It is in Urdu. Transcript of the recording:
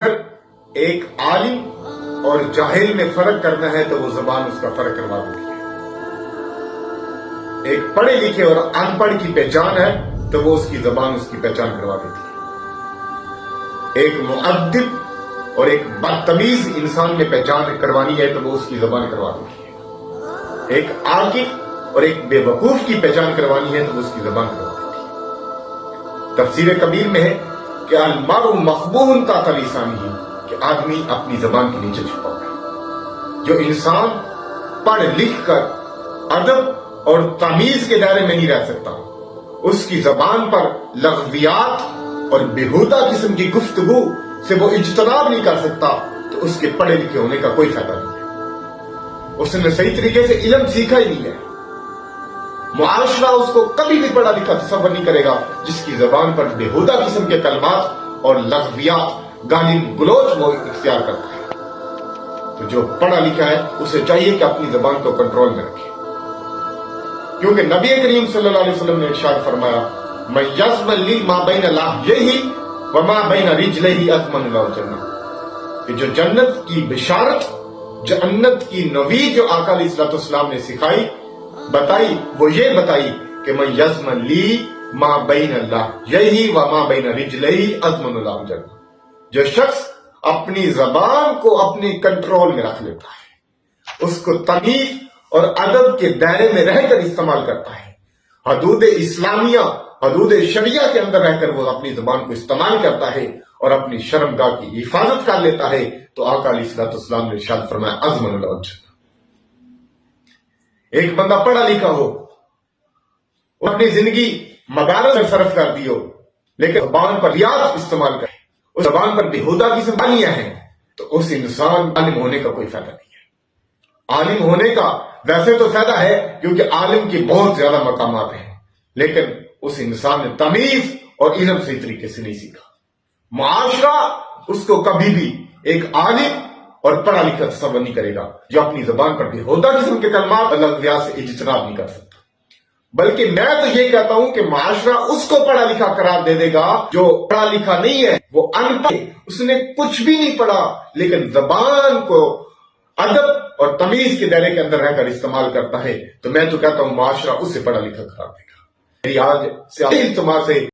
ایک عالم اور جاہل میں فرق کرنا ہے تو وہ زبان اس کا فرق کروا دیتی ہے۔ ایک پڑھے لکھے اور ان پڑھ کی پہچان ہے تو وہ اس کی زبان اس کی پہچان کروا دیتی ہے۔ ایک مؤدب اور ایک بدتمیز انسان میں پہچان کروانی ہے تو وہ اس کی زبان کروا دیتی ہے۔ ایک عاقل اور ایک بے وقوف کی پہچان کروانی ہے تو وہ اس کی زبان کروا دیتی ہے۔ تفسیر کبیر میں ہے کہ المرء مخبوء تحت لسانہ، کہ آدمی اپنی زبان کے نیچے چھپا ہوا ہے۔ جو انسان پڑھ لکھ کر ادب اور تمیز کے دائرے میں نہیں رہ سکتا، اس کی زبان پر لغویات اور بیہودہ قسم کی گفتگو سے وہ اجتناب نہیں کر سکتا، تو اس کے پڑھے لکھے ہونے کا کوئی فائدہ نہیں ہے۔ اس نے صحیح طریقے سے علم سیکھا ہی نہیں ہے۔ معاشرہ اس کو کبھی بھی پڑھا لکھا تصور نہیں کرے گا جس کی زبان پر بیہودہ قسم کے کلمات اور لغویات گالی گلوچ وہ اختیار کرتا ہے۔ تو جو پڑھا لکھا ہے اسے چاہیے کہ اپنی زبان کو کنٹرول میں رکھے، کیونکہ نبی کریم صلی اللہ علیہ وسلم نے ارشاد فرمایا من یضمن لی ما بین لحیہ وما بین رجلیہ اضمن له الجنہ، کہ جو جنت کی بشارت، جنت کی نوید جو آقا علیہ الصلوۃ والسلام نے سکھائی بتائی، وہ یہ بتائی کہ من یضمن لی ما بین لحیہ وما بین رجلیہ اضمن له الجنہ، جو شخص اپنی زبان کو اپنی کنٹرول میں رکھ لیتا ہے، اس کو تمیز اور ادب کے دائرے میں رہ کر استعمال کرتا ہے، حدود اسلامیہ، حدود شریعہ کے اندر رہ کر وہ اپنی زبان کو استعمال کرتا ہے اور اپنی شرمگاہ کی حفاظت کر لیتا ہے، تو آقا علیہ الصلوۃ والسلام نے ارشاد فرمایا اضمن له الجنہ۔ ایک بندہ پڑھا لکھا ہو، وہ اپنی زندگی مدارس میں صرف کر دی ہو، لیکن زبان پر ریاض استعمال کرے، اس زبان پر بیہودہ کی زبانیاں ہیں، تو اس انسان عالم ہونے کا کوئی فائدہ نہیں ہے۔ عالم ہونے کا ویسے تو فائدہ ہے کیونکہ عالم کی بہت زیادہ مقامات ہیں، لیکن اس انسان نے تمیز اور علم صحیح طریقے سے نہیں سیکھا۔ معاشرہ اس کو کبھی بھی ایک عالم اور پڑھا لکھا تصور نہیں کرے گا جو اپنی زبان پر بیہودہ قسم کے کلمات اور لغویات سے اجتناب نہیں کر سکتا، بلکہ میں تو یہ کہتا ہوں کہ معاشرہ اس کو پڑھا لکھا قرار دے دے گا جو پڑھا لکھا نہیں ہے، وہ ان پڑھ، اس نے کچھ بھی نہیں پڑھا لیکن زبان کو ادب اور تمیز کے دائرے کے اندر رہ کر استعمال کرتا ہے، تو میں تو کہتا ہوں معاشرہ اس سے پڑھا لکھا قرار دے گا۔ میری آج سے التماس ہے